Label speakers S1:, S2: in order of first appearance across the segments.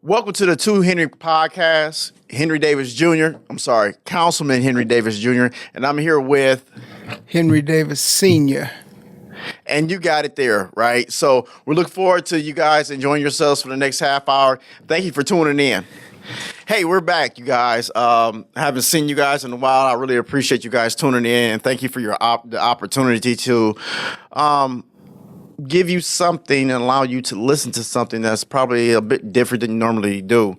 S1: Welcome to the Two Henry podcast. Henry Davis Jr. Councilman Henry Davis Jr. And I'm here with
S2: Henry Davis Sr.
S1: And you got it there, right? So we look forward to you guys enjoying yourselves for the next half hour. Thank you for tuning in. Hey, we're back, you guys. Haven't seen you guys in a while. I really appreciate you guys tuning in, and thank you for the opportunity to give you something and allow you to listen to something that's probably a bit different than you normally do.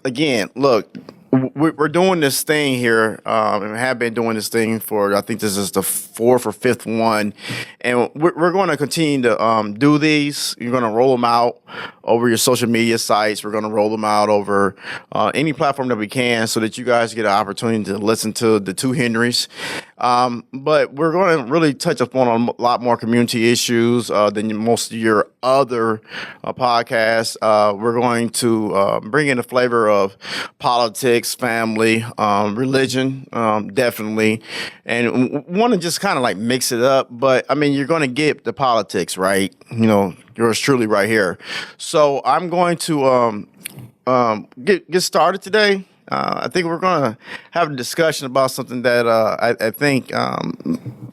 S1: Again, look, we're doing this thing here, and have been doing this thing for, I think this is the fourth or fifth one, and we're going to continue to do these. You're going to roll them out over your social media sites. We're going to roll them out over any platform that we can so that you guys get an opportunity to listen to the Two Henrys. But we're going to really touch upon a lot more community issues than most of your other podcasts. We're going to bring in a flavor of politics, family, religion, definitely, and want to just kind of like mix it up. But I mean, you're going to get the politics, right? You know, yours truly right here. So I'm going to get started today. I think we're going to have a discussion about something that I think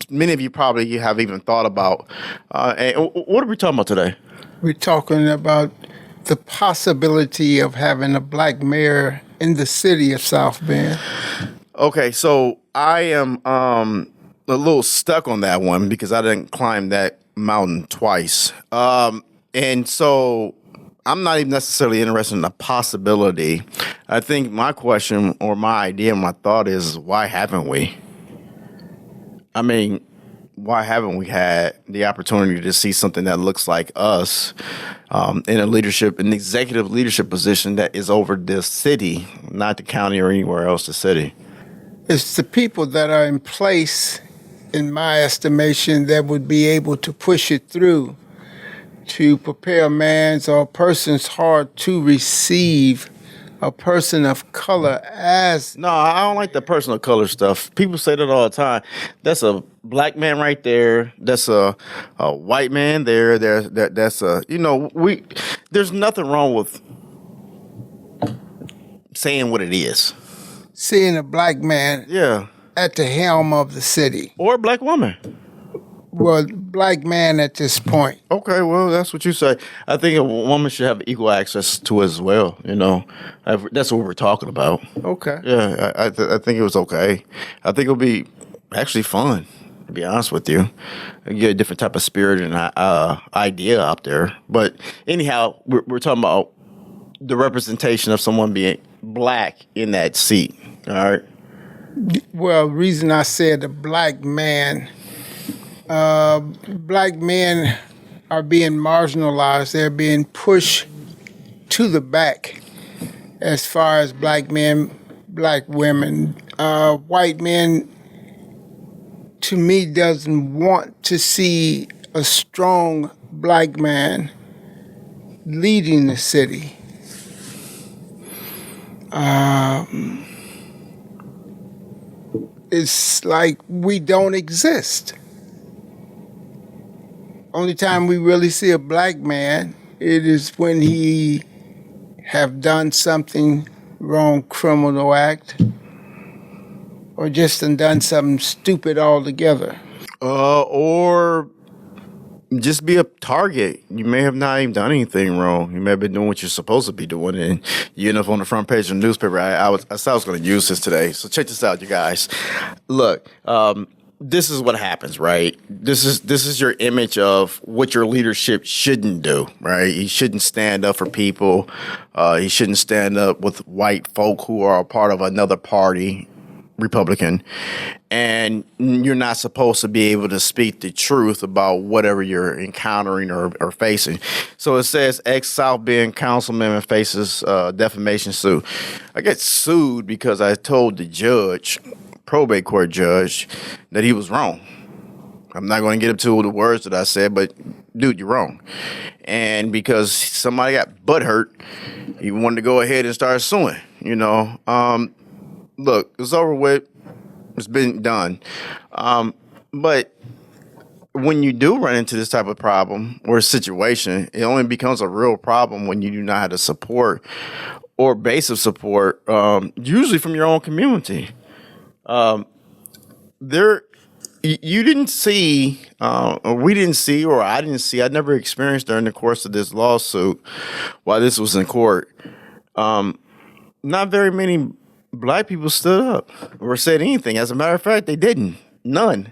S1: many of you probably have even thought about. And what are we talking about today?
S2: We're talking about the possibility of having a black mayor in the city of South Bend.
S1: Okay, so I am a little stuck on that one because I didn't climb that mountain twice. And so I'm not even necessarily interested in the possibility. I think my question or my idea, my thought is, why haven't we? I mean, why haven't we had the opportunity to see something that looks like us in an executive leadership position that is over this city, not the county or anywhere else, the city?
S2: It's the people that are in place, in my estimation, that would be able to push it through, to prepare a man's or a person's heart to receive a person of color as...
S1: No, I don't like the person of color stuff. People say that all the time. That's a black man right there. That's a white man there. That's a, there's nothing wrong with saying what it is.
S2: Seeing a black man at the helm of the city.
S1: Or a black woman.
S2: Well, black man at this point.
S1: Okay, well, that's what you say. I think a woman should have equal access to it as well, That's what we're talking about.
S2: Okay.
S1: Yeah, I think it was okay. I think it'll be actually fun, to be honest with you. Get a different type of spirit and idea out there. But anyhow, we're talking about the representation of someone being black in that seat, all right?
S2: Well, reason I said a black man... black men are being marginalized. They're being pushed to the back as far as black men, black women. White men, to me, doesn't want to see a strong black man leading the city. It's like we don't exist. Only time we really see a black man, it is when he have done something wrong, criminal act, or just done something stupid altogether.
S1: Or just be a target. You may have not even done anything wrong. You may have been doing what you're supposed to be doing, and you end up on the front page of the newspaper. I said I was going to use this today, so check this out, you guys. Look, this is what happens, right? This is your image of what your leadership shouldn't do, right? He shouldn't stand up for people. He shouldn't stand up with white folk who are a part of another party, Republican. And you're not supposed to be able to speak the truth about whatever you're encountering or facing. So it says ex-South Bend councilman faces defamation suit. I get sued because I told the judge, probate court judge, that he was wrong. I'm not going to get into the words that I said, but dude, you're wrong. And because somebody got butthurt, he wanted to go ahead and start suing, Look, it's over with. It's been done. But when you do run into this type of problem or situation, it only becomes a real problem when you do not have the support or base of support, usually from your own community. There, you didn't see, or we didn't see, or I didn't see. I never experienced during the course of this lawsuit, while this was in court. Not very many black people stood up or said anything. As a matter of fact, they didn't. None.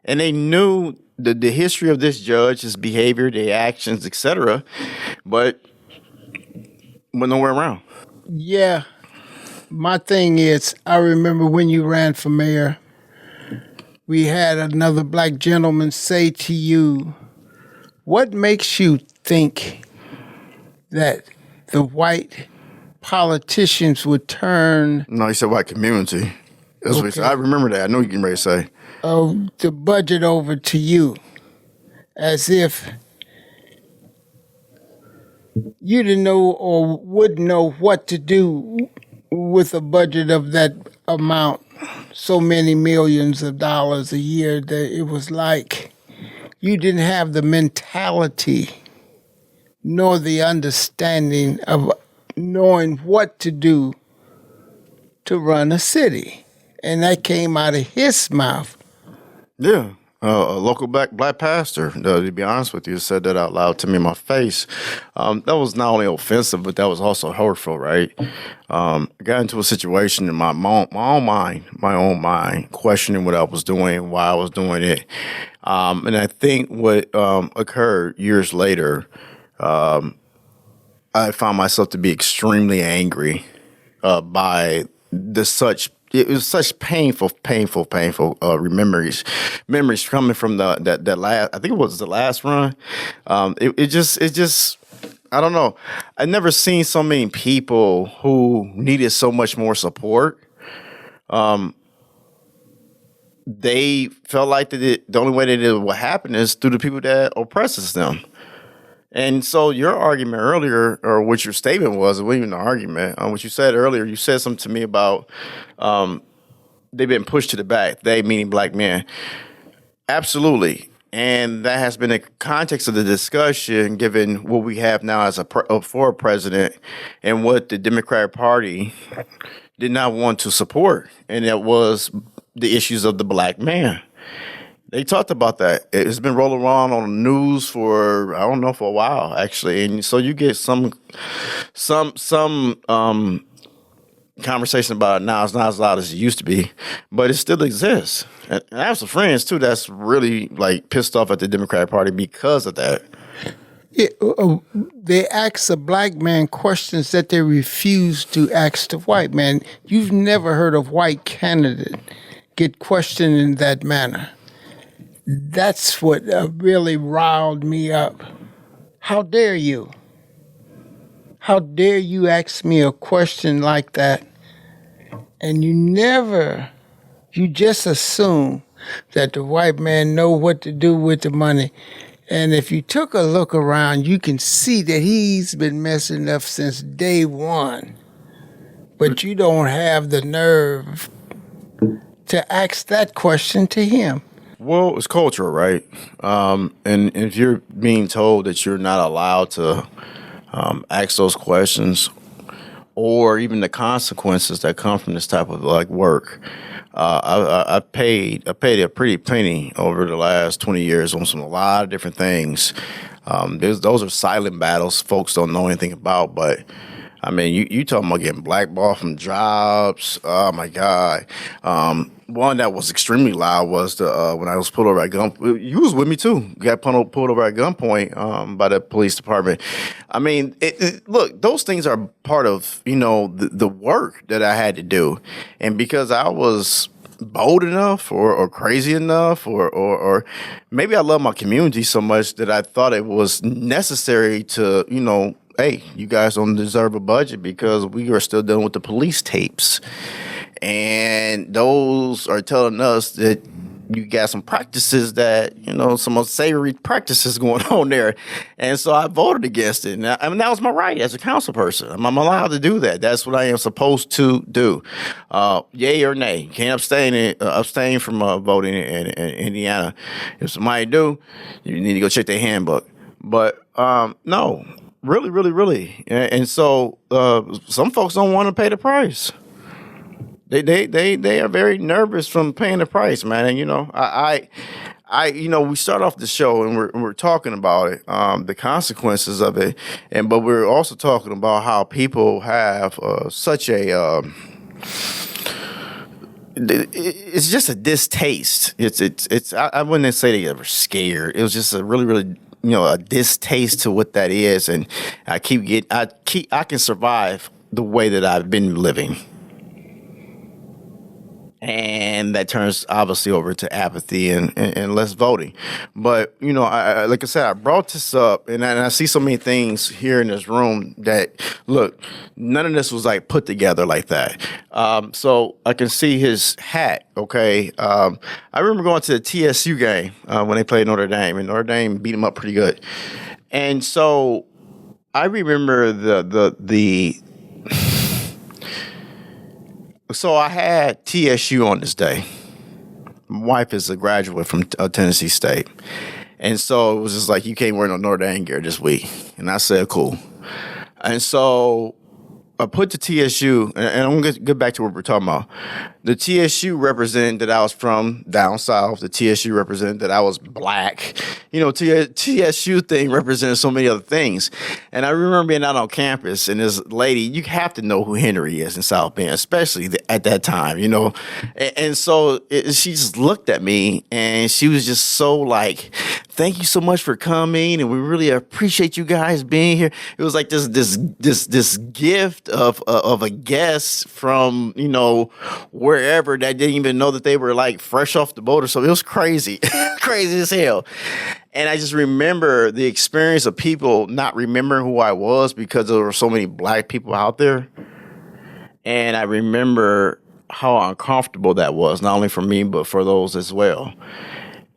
S1: And they knew the history of this judge, his behavior, the actions, etc., but went nowhere around.
S2: Yeah. My thing is, I remember when you ran for mayor, we had another black gentleman say to you, what makes you think that the white politicians would turn
S1: No, he said white community. That's what he said. I remember that. I know you can ready to say.
S2: the budget over to you as if you didn't know or wouldn't know what to do with a budget of that amount, so many millions of dollars a year, that it was like you didn't have the mentality nor the understanding of knowing what to do to run a city. And that came out of his mouth.
S1: Yeah. A local black pastor, to be honest with you, said that out loud to me in my face. That was not only offensive, but that was also hurtful, right? I got into a situation in my own mind, questioning what I was doing, why I was doing it. And I think what occurred years later, I found myself to be extremely angry by it was such painful memories coming from that last. I think it was the last run. It just I don't know. I've never seen so many people who needed so much more support. They felt like the only way that it would happen is through the people that oppresses them. And so your argument earlier, or what your statement was, it wasn't even an argument. What you said earlier, you said something to me about they've been pushed to the back. They, meaning black men. Absolutely. And that has been the context of the discussion, given what we have now as for a president and what the Democratic Party did not want to support. And that was the issues of the black man. They talked about that. It's been rolling around on the news for a while actually, and so you get some conversation about it now. It's not as loud as it used to be, but it still exists. And I have some friends too that's really like pissed off at the Democratic Party because of that.
S2: They ask a black man questions that they refuse to ask the white man. You've never heard a white candidate get questioned in that manner. That's what really riled me up. How dare you? How dare you ask me a question like that? And you just assume that the white man know what to do with the money. And if you took a look around, you can see that he's been messing up since day one. But you don't have the nerve to ask that question to him.
S1: Well, it's cultural, right? And if you're being told that you're not allowed to ask those questions, or even the consequences that come from this type of like work, I paid a pretty penny over the last 20 years on a lot of different things. Those are silent battles folks don't know anything about, but I mean, you talking about getting blackballed from jobs. Oh, my God. One that was extremely loud was the when I was pulled over at gunpoint. You was with me, too. Got pulled over at gunpoint by the police department. I mean, look, those things are part of, the work that I had to do. And because I was bold enough or crazy enough or maybe I love my community so much that I thought it was necessary to, hey, you guys don't deserve a budget because we are still dealing with the police tapes. And those are telling us that you got some practices that, some unsavory practices going on there. And so I voted against it. And that was my right as a council person. I'm allowed to do that. That's what I am supposed to do. Yay or nay. Can't abstain from voting in Indiana. If somebody do, you need to go check their handbook. But no, really, really, really. And so some folks don't want to pay the price. They are very nervous from paying the price, man. And we start off the show and we're talking about it, the consequences of it, but we're also talking about how people have such a it's just a distaste. It's I wouldn't say they ever scared. It was just a really, really a distaste to what that is, and I can survive the way that I've been living. And that turns obviously over to apathy and less voting. But, like I said, I brought this up and I see so many things here in this room that, look, none of this was like put together like that. So I can see his hat, okay? I remember going to the TSU game when they played Notre Dame, and Notre Dame beat them up pretty good. And so I remember So I had TSU on this day. My wife is a graduate from Tennessee State. And so it was just like, you can't wear no Notre Dame gear this week. And I said, cool. And so I put the TSU, and I'm going to get back to what we're talking about. The TSU represented that I was from down south. The TSU represented that I was black. TSU thing represented so many other things. And I remember being out on campus, and this lady, you have to know who Henry is in South Bend, especially at that time, And so she just looked at me, and she was just so like, thank you so much for coming, and we really appreciate you guys being here. It was like this gift of a guest from, wherever that didn't even know that they were like fresh off the boat or something. It was crazy, crazy as hell. And I just remember the experience of people not remembering who I was because there were so many black people out there. And I remember how uncomfortable that was, not only for me, but for those as well.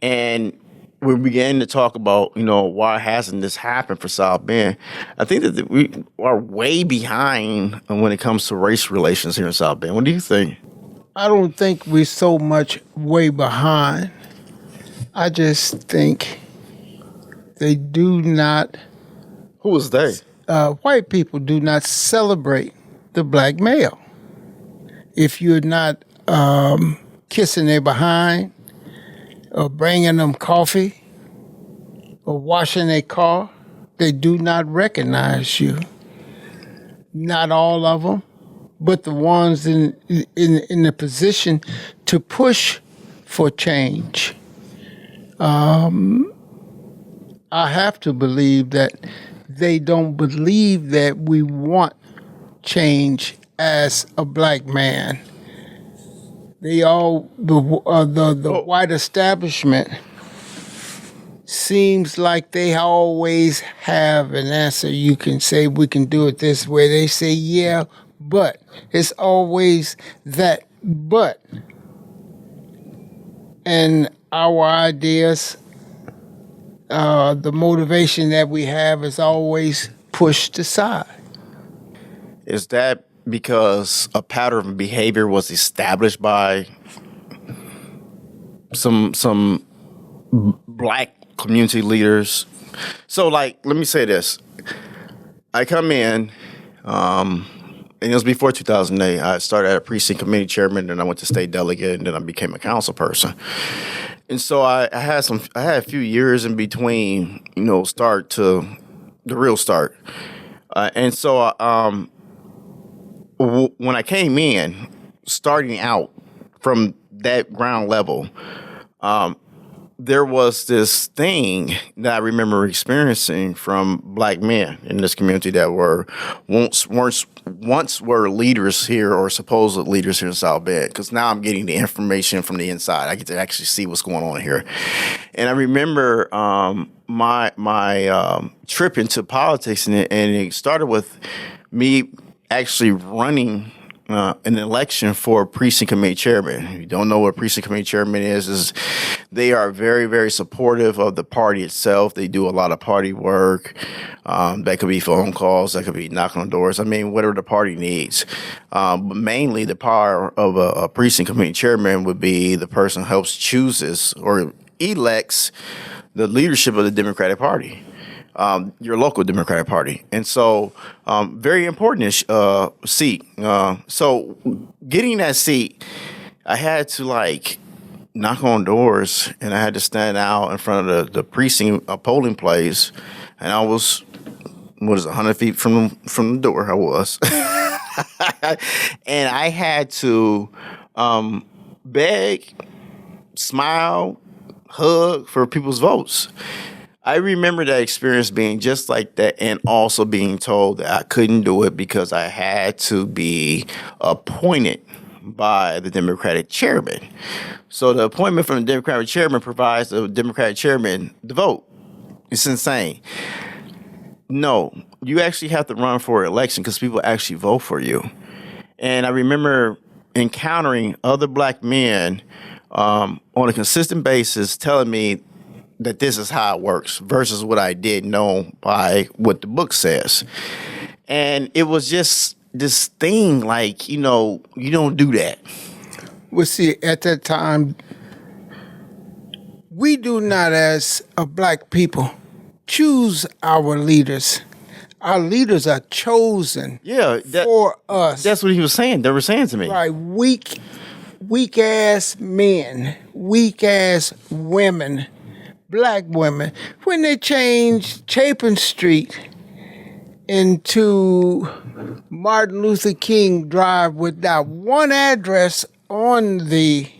S1: And we began to talk about, why hasn't this happened for South Bend? I think that we are way behind when it comes to race relations here in South Bend. What do you think?
S2: I don't think we're so much way behind. I just think they do not.
S1: Who is they?
S2: White people do not celebrate the black male. If you're not kissing their behind, or bringing them coffee, or washing their car, they do not recognize you. Not all of them, but the ones in the position to push for change. I have to believe that they don't believe that we want change as a black man. The white establishment seems like they always have an answer. You can say we can do it this way. They say yeah, but it's always that but. And our ideas, the motivation that we have is always pushed aside.
S1: Is that because a pattern of behavior was established by some black community leaders? So, like, let me say this. I come in, and it was before 2008. I started as a precinct committee chairman, then I went to state delegate, and then I became a council person. And so I had a few years in between, start to the real start. And so when I came in, starting out from that ground level, there was this thing that I remember experiencing from black men in this community that were once were leaders here or supposed leaders here in South Bend. Because now I'm getting the information from the inside. I get to actually see what's going on here. And I remember my trip into politics, and it started with me actually running an election for precinct committee chairman. If you don't know what precinct committee chairman is they are very, very supportive of the party itself. They do a lot of party work. That could be phone calls. That could be knocking on doors. I mean, whatever the party needs. But mainly the power of a precinct committee chairman would be the person who helps chooses or elects the leadership of the Democratic Party. Your local Democratic Party. And so very important seat. So getting that seat, I had to knock on doors and I had to stand out in front of the precinct polling place. And I was, 100 feet from the door I was. And I had to beg, smile, hug for people's votes. I remember that experience being just like that and also being told that I couldn't do it because I had to be appointed by the Democratic chairman. So the appointment from the Democratic chairman provides the Democratic chairman the vote. It's insane. No, you actually have to run for election because people actually vote for you. And I remember encountering other black men on a consistent basis telling me that this is how it works versus what I did know by what the book says. And it was just this thing you don't do that.
S2: Well, see, at that time, we do not, as a black people, choose our leaders. Our leaders are chosen for us.
S1: That's what he was saying. They were saying to me.
S2: Right, weak-ass men, weak-ass women, black women, when they changed Chapin Street into Martin Luther King Drive without one address on the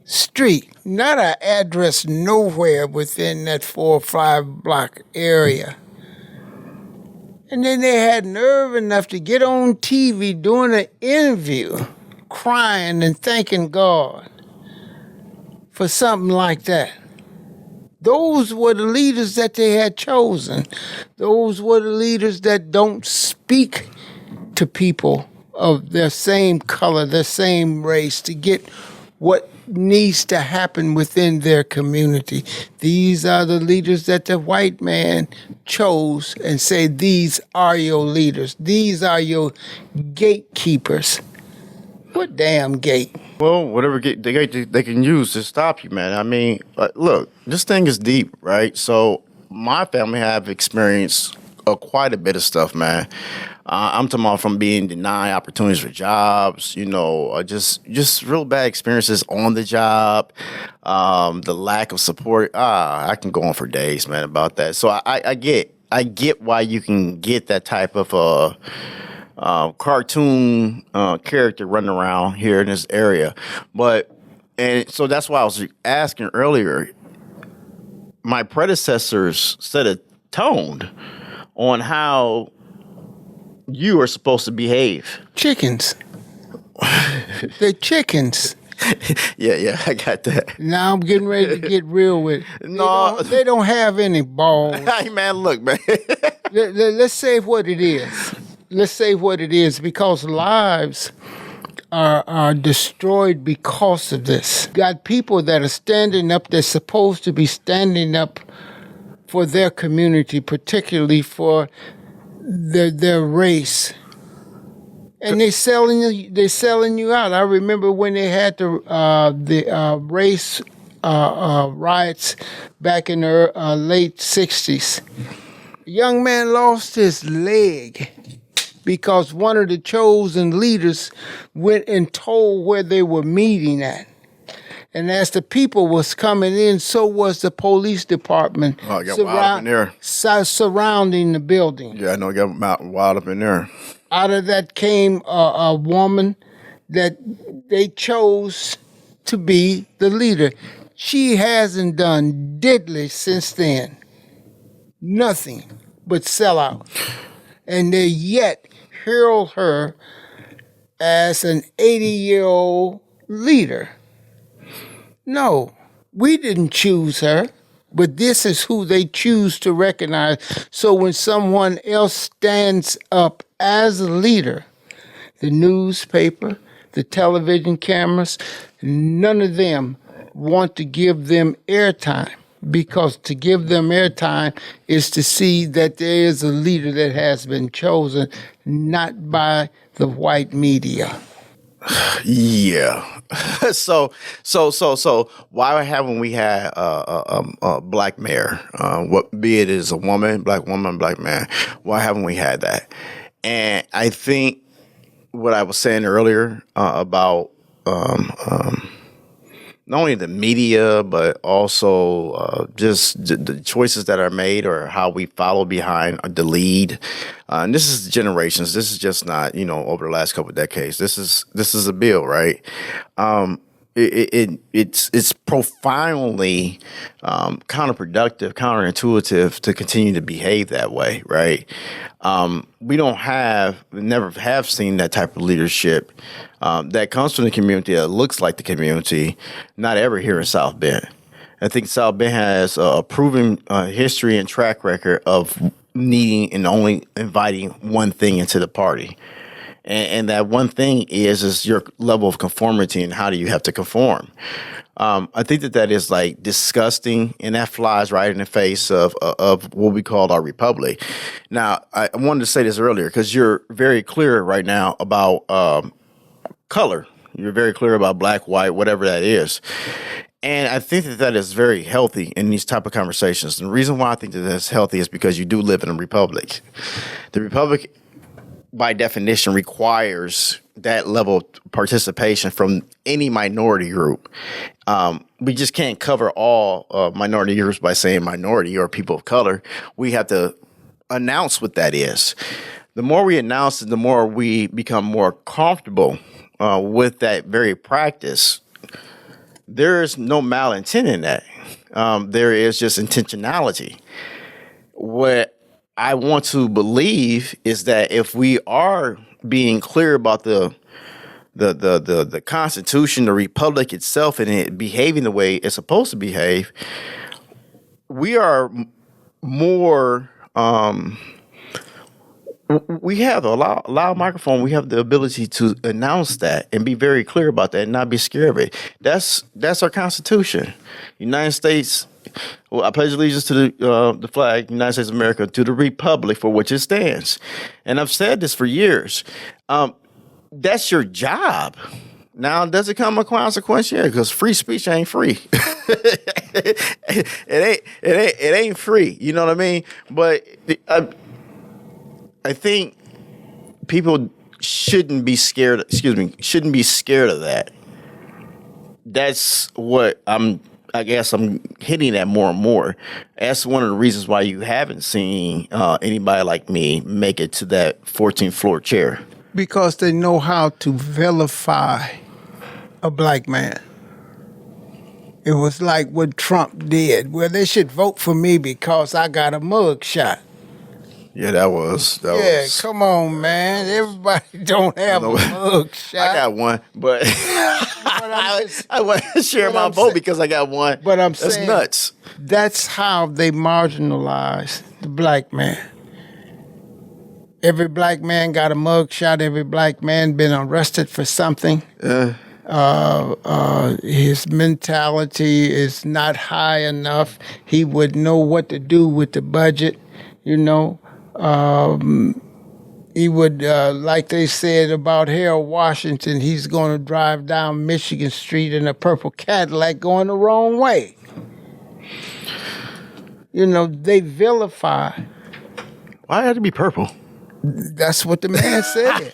S2: street, not an address nowhere within that 4 or 5 block area. And then they had nerve enough to get on TV doing an interview, crying and thanking God for something like that. Those were the leaders that they had chosen. Those were the leaders that don't speak to people of their same color, their same race, to get what needs to happen within their community. These are the leaders that the white man chose and say, these are your leaders. These are your gatekeepers. What damn gate?
S1: Well, whatever gate they can use to stop you, man. I mean, look, this thing is deep, right? So my family have experienced quite a bit of stuff, man. I'm talking about from being denied opportunities for jobs, just real bad experiences on the job, the lack of support. I can go on for days, man, about that. So I get why you can get that type of cartoon character running around here in this area. And so that's why I was asking earlier, my predecessors set a tone on how you are supposed to behave.
S2: Chickens. They're chickens.
S1: Yeah, I got that.
S2: Now I'm getting ready to get real with it.
S1: No.
S2: They don't have any balls.
S1: Hey, man, look, man.
S2: Let's say what it is. Let's say what it is, because lives are destroyed because of this. Got people that are standing up, they're supposed to be standing up for their community, particularly for their race. And they're selling you out. I remember when they had the race riots back in the late 60s. A young man lost his leg because one of the chosen leaders went and told where they were meeting at. And as the people was coming in, so was the police department
S1: I got wild up in there.
S2: Surrounding the building.
S1: Yeah, I know, I got wild up in there.
S2: Out of that came a woman that they chose to be the leader. She hasn't done diddly since then. Nothing but sell out. And they yet herald her as an 80-year-old leader. No, we didn't choose her, but this is who they choose to recognize. So when someone else stands up as a leader, the newspaper, the television cameras, none of them want to give them airtime, because to give them airtime is to see that there is a leader that has been chosen, not by the white media.
S1: Yeah. So why haven't we had a black mayor? What be it is a woman, black man. Why haven't we had that? And I think what I was saying earlier about not only the media, but also just the choices that are made or how we follow behind the lead. And this is generations. This is just not, over the last couple of decades. This is a bill, right? It's profoundly counterproductive, counterintuitive to continue to behave that way, right? We never have seen that type of leadership that comes from the community, that looks like the community, not ever here in South Bend. I think South Bend has a proven history and track record of needing and only inviting one thing into the party. And that one thing is your level of conformity and how do you have to conform. I think that is like disgusting, and that flies right in the face of what we call our republic. Now, I wanted to say this earlier because you're very clear right now about color. You're very clear about black, white, whatever that is. And I think that is very healthy in these type of conversations. And the reason why I think that that's healthy is because you do live in a republic. The republic, by definition, requires that level of participation from any minority group. We just can't cover all minority groups by saying minority or people of color. We have to announce what that is. The more we announce it, the more we become more comfortable with that very practice. There is no malintent in that. There is just intentionality. What I want to believe is that if we are being clear about the Constitution, the Republic itself, and it behaving the way it's supposed to behave, we are more. We have a loud microphone. We have the ability to announce that and be very clear about that and not be scared of it. That's our Constitution. United States. Well, I pledge allegiance to the flag, United States of America, to the republic for which it stands. And I've said this for years. That's your job. Now, does it come a consequence? Yeah, because free speech ain't free. it ain't free. You know what I mean? But I think people shouldn't be scared. Shouldn't be scared of that. That's what I guess I'm hitting at more and more. That's one of the reasons why you haven't seen anybody like me make it to that 14th floor chair.
S2: Because they know how to vilify a black man. It was like what Trump did. Well, they should vote for me because I got a mug shot.
S1: Yeah, that was.
S2: Come on, man. Everybody don't have a mug shot.
S1: I got one, but I want to share my vote because I got one.
S2: But I'm
S1: saying,
S2: saying
S1: nuts.
S2: That's how they marginalize the black man. Every black man got a mug shot. Every black man been arrested for something. His mentality is not high enough. He would know what to do with the budget, He would, like they said about Harold Washington, he's going to drive down Michigan Street in a purple Cadillac going the wrong way. They vilify.
S1: Why had to be purple?
S2: That's what the man said.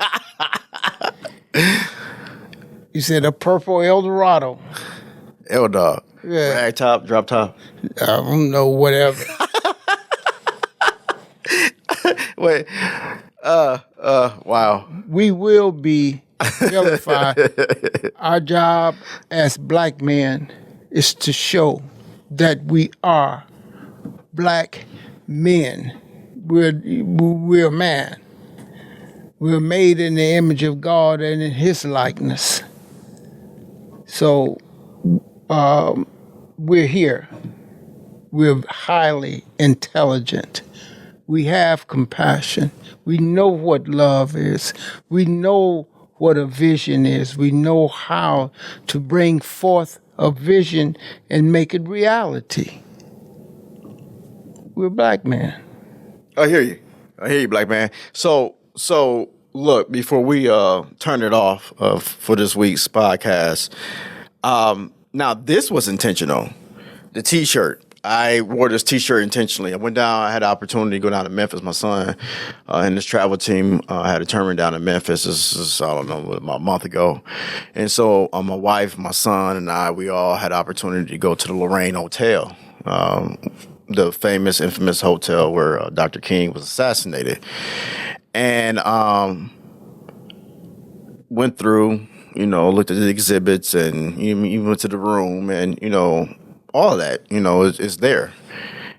S2: He said a purple Eldorado.
S1: L-Dog.
S2: Yeah.
S1: Rag top, drop top.
S2: I don't know, whatever.
S1: Wait. Wow.
S2: We will be vilified. Our job as black men is to show that we are black men. We're man. We're made in the image of God and in His likeness. So we're here. We're highly intelligent. We have compassion. We know what love is. We know what a vision is. We know how to bring forth a vision and make it reality. We're black men.
S1: I hear you. I hear you, black man. So look, before we turn it off for this week's podcast, now this was intentional. The T-shirt. I wore this T-shirt intentionally. I went down. I had the opportunity to go down to Memphis. My son and his travel team had a tournament down in Memphis. This is, I don't know, about a month ago. And so my wife, my son, and I, we all had the opportunity to go to the Lorraine Hotel, the famous, infamous hotel where Dr. King was assassinated. And went through, looked at the exhibits, and you went to the room, and, all of that, is there.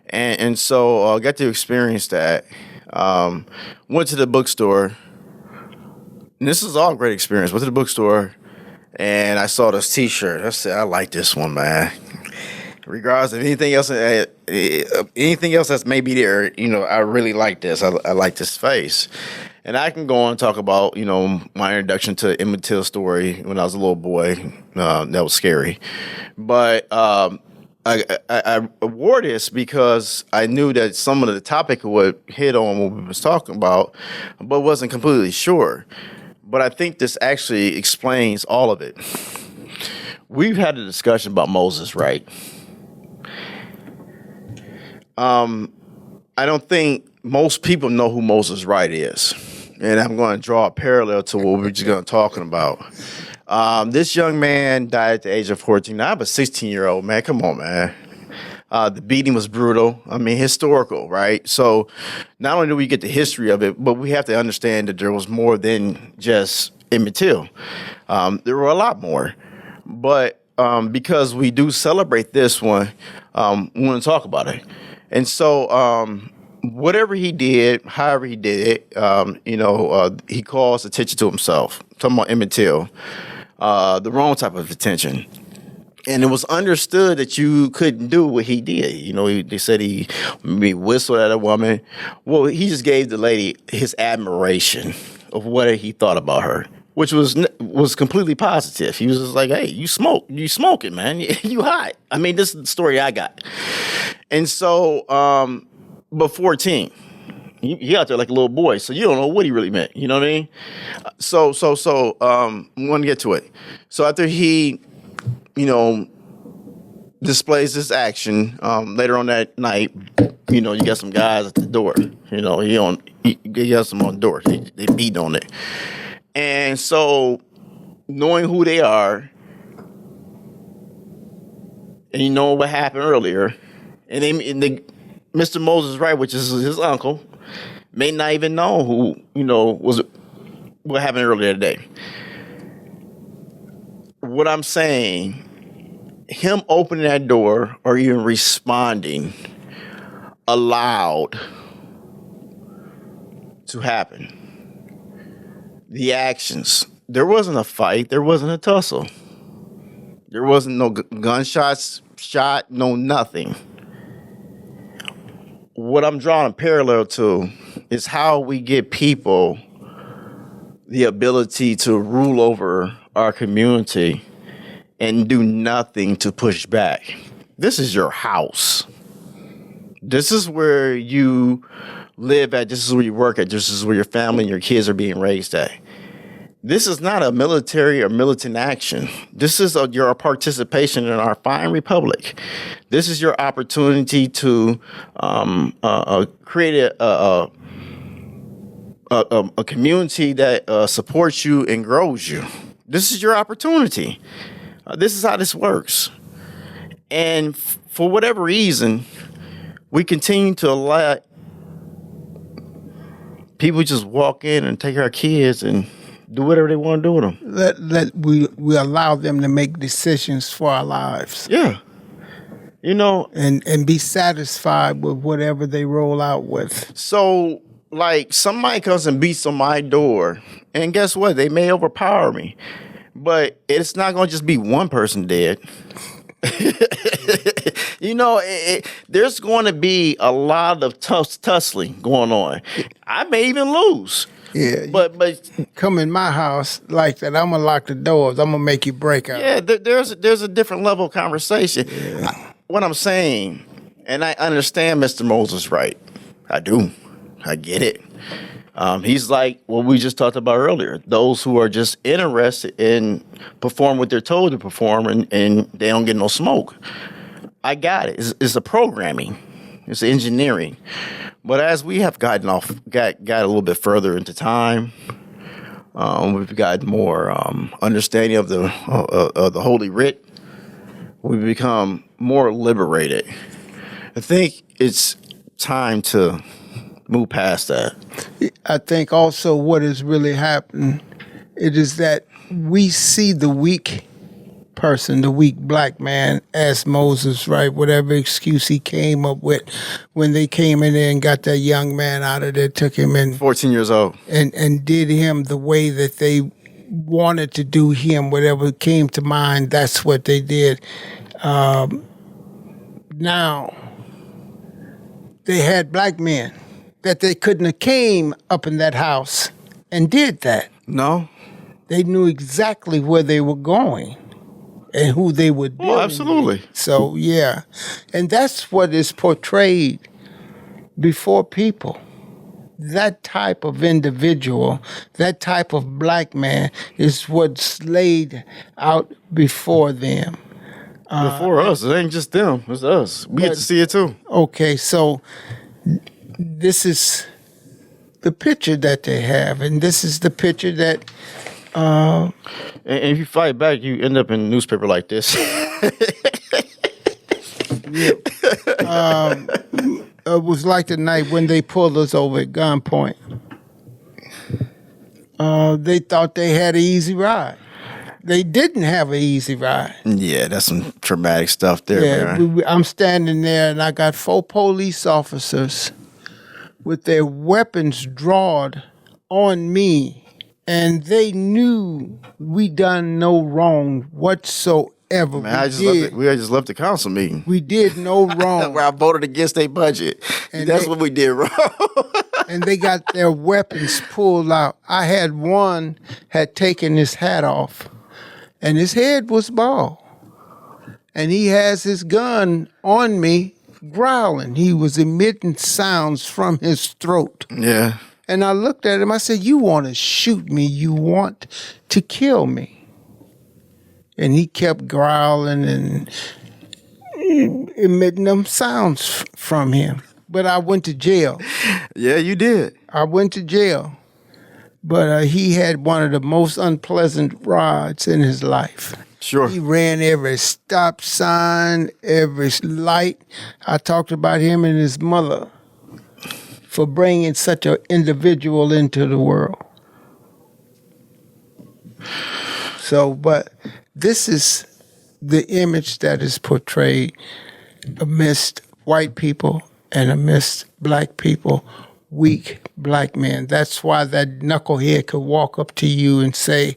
S1: And so I got to experience that. Went to the bookstore, and this is all a great experience. Went to the bookstore, and I saw this T-shirt. I said, I like this one, man. Regardless of anything else that's maybe there, I really like this. I like this face. And I can go on and talk about, my introduction to Emmett Till's story when I was a little boy. That was scary. But I wore this because I knew that some of the topic would hit on what we was talking about, but wasn't completely sure. But I think this actually explains all of it. We've had a discussion about Moses, right? I don't think most people know who Moses Wright is. And I'm going to draw a parallel to what we're just going to talking about. This young man died at the age of 14. Now, I'm a 16-year-old, man. Come on, man. The beating was brutal. I mean, historical, right? So not only do we get the history of it, but we have to understand that there was more than just Emmett Till. There were a lot more. But because we do celebrate this one, we want to talk about it. And so whatever he did, however he did it, he calls attention to himself. I'm talking about Emmett Till, the wrong type of attention. And it was understood that you couldn't do what he did. They said he whistled at a woman. Well, he just gave the lady his admiration of what he thought about her, which was completely positive. He was just like, hey, you smoking, man. You hot. I mean, this is the story I got. And so, but 14, he out there like a little boy, so you don't know what he really meant. You know what I mean? So, I'm going to get to it. So after he, displays this action, later on that night, you got some guys at the door. He has them on the door. They beat on it. And so, knowing who they are, and you know what happened earlier, and Mr. Moses Wright, which is his uncle, may not even know who, was what happened earlier today. What I'm saying, him opening that door or even responding allowed to happen. The actions. There wasn't a fight. There wasn't a tussle. There wasn't no gunshots shot, no nothing. What I'm drawing a parallel to is how we get people the ability to rule over our community and do nothing to push back. This is your house. This is where you live at. This is where you work at. This is where your family and your kids are being raised at. This is not a military or militant action. This is your participation in our fine republic. This is your opportunity to create a community that supports you and grows you. This is your opportunity. This is how this works. And for whatever reason, we continue to let people just walk in and take our kids and do whatever they want to do with them.
S2: We allow them to make decisions for our lives.
S1: Yeah.
S2: And be satisfied with whatever they roll out with.
S1: So, like, somebody comes and beats on my door, and guess what? They may overpower me. But it's not going to just be one person dead. There's going to be a lot of tussling going on. I may even lose.
S2: Yeah,
S1: But
S2: come in my house like that, I'm gonna lock the doors. I'm gonna make you break out.
S1: yeah, there's a different level of conversation. What I'm saying, and I understand Mr. Moses, right? I do. I get it. He's like what we just talked about earlier. Those who are just interested in perform what they're told to perform, and they don't get no smoke. I got it. It's a programming. It's engineering. But as we have got a little bit further into time, we've got more understanding of the Holy Writ. We've become more liberated. I think it's time to move past that.
S2: I think also what has really happened, it is that we see the weak person, the weak black man, as Moses, right? Whatever excuse he came up with when they came in there and got that young man out of there, took him in
S1: 14 years old.
S2: and did him the way that they wanted to do him, whatever came to mind, that's what they did. Now, they had black men that they couldn't have came up in that house and did that.
S1: No?
S2: They knew exactly where they were going and who they were dealing
S1: Oh, absolutely.
S2: with. So, yeah. And that's what is portrayed before people. That type of individual, that type of black man is what's laid out before them.
S1: Before us. It ain't just them. It's us. We get to see it too.
S2: Okay, so this is the picture that they have, and this is the picture that
S1: And if you fight back, you end up in a newspaper like this.
S2: it was like the night when they pulled us over at gunpoint. They thought they had an easy ride. They didn't have an easy ride.
S1: Yeah, that's some traumatic stuff there, man.
S2: I'm standing there, and I got 4 police officers with their weapons drawn on me, and they knew we done no wrong whatsoever.
S1: Man, we just left the council meeting
S2: We did no wrong.
S1: where I voted against their budget.
S2: And
S1: That's
S2: they-
S1: what we did wrong.
S2: And they got their weapons pulled out. I had one had taken his hat off, and his head was bald. And he has his gun on me, growling. He was emitting sounds from his throat.
S1: Yeah.
S2: And I looked at him. I said, "You want to shoot me? You want to kill me?" And he kept growling and emitting them sounds from him. But I went to jail.
S1: Yeah, you did.
S2: I went to jail. But he had one of the most unpleasant rides in his life.
S1: Sure.
S2: He ran every stop sign, every light. I talked about him and his mother for bringing such an individual into the world. So, but this is the image that is portrayed amidst white people and amidst black people, weak black men. That's why that knucklehead could walk up to you and say,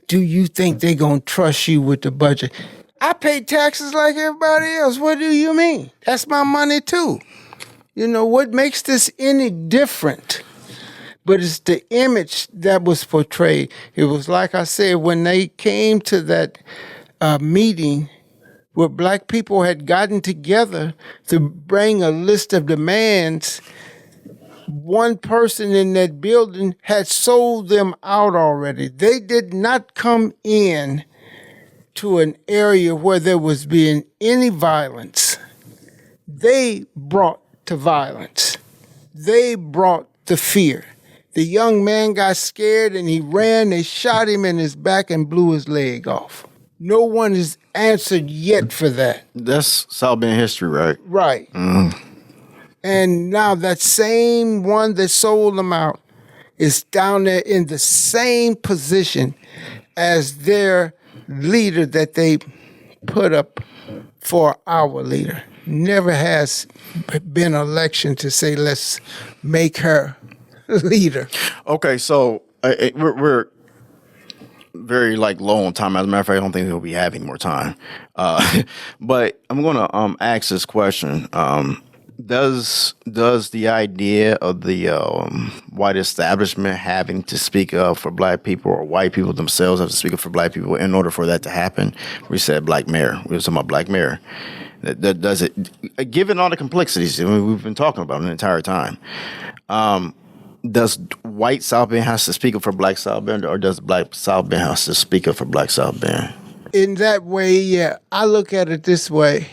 S2: "Do you think they're going to trust you with the budget?" I pay taxes like everybody else. What do you mean? That's my money too. You know, what makes this any different? But it's the image that was portrayed. It was like I said, when they came to that meeting where black people had gotten together to bring a list of demands, one person in that building had sold them out already. They did not come in to an area where there was being any violence. They brought the violence. They brought the fear. The young man got scared and he ran. They shot him in his back and blew his leg off. No one has answered yet for that.
S1: That's South Bend history, right?
S2: Right. And now that same one that sold them out is down there in the same position as their leader that they put up for our leader. Never has been an election to say, let's make her leader.
S1: Okay, so we're very low on time. As a matter of fact, I don't think we'll be having more time. But I'm going to ask this question. Does the idea of the white establishment having to speak up for black people, or white people themselves have to speak up for black people in order for that to happen? We said Black Mayor. We were talking about Black Mayor. That does it. Given all the complexities we've been talking about the entire time, does white South Bend has to speak up for black South Bend, or does black South Bend has to speak up for black South Bend?
S2: In that way, yeah. I look at it this way.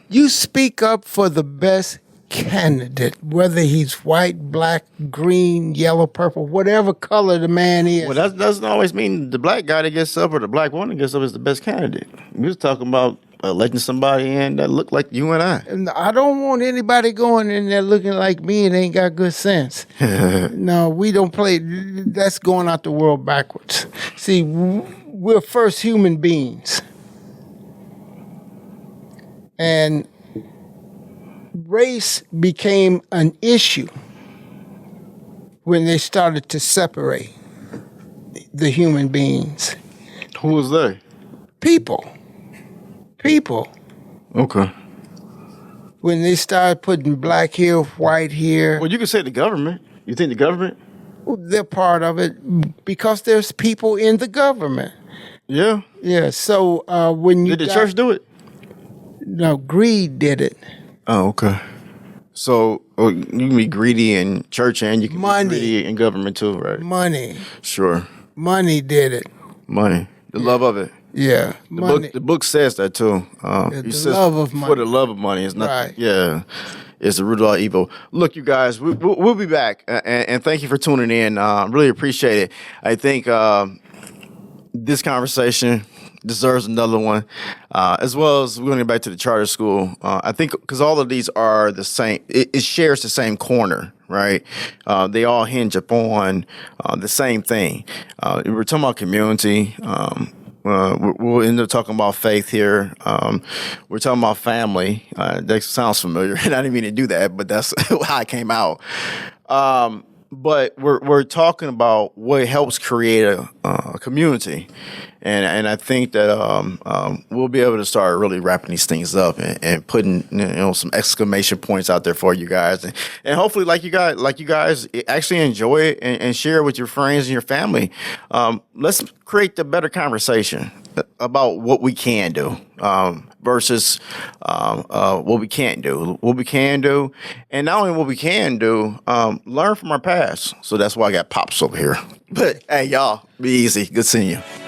S2: You speak up for the best candidate, whether he's white, black, green, yellow, purple, whatever color the man is.
S1: Well, that doesn't always mean the black guy that gets up or the black woman that gets up is the best candidate. We was talking about electing somebody in that looked like you and I.
S2: And I don't want anybody going in there looking like me and ain't got good sense. No, we don't play. That's going out the world backwards. See, we're first human beings. And race became an issue when they started to separate the human beings.
S1: Who was they?
S2: People.
S1: Okay.
S2: When they started putting black here, white here,
S1: Well, you could say the government. You think the government?
S2: they're part of it because there's people in the government.
S1: Yeah.
S2: Yeah, so when you
S1: Did the church do it?
S2: No, greed did it.
S1: Oh, okay. So you can be greedy in church and you can
S2: Money.
S1: be greedy in government too, right?
S2: Money
S1: Sure.
S2: did it.
S1: Money. The love of it.
S2: Yeah, money.
S1: The book says that too.
S2: the
S1: It says
S2: love of
S1: For
S2: money.
S1: the love of money. It's not.
S2: Right.
S1: Yeah. It's the root of all evil. Look, you guys, we'll be back. And thank you for tuning in. Really appreciate it. I think this conversation deserves another one, as well as we're going to get back to the charter school. I think because all of these are the same, it shares the same corner, right? They all hinge upon the same thing. We're talking about community. We'll end up talking about faith here. We're talking about family. That sounds familiar, and I didn't mean to do that, but that's how it came out. But we're talking about what helps create a community, and I think that we'll be able to start really wrapping these things up and putting some exclamation points out there for you guys, and hopefully like you guys actually enjoy it and share it with your friends and your family. Let's create the better conversation about what we can do versus what we can't do. What we can do, and not only what we can do, learn from our past. So that's why I got Pops over here. But hey, y'all, be easy. Good seeing you.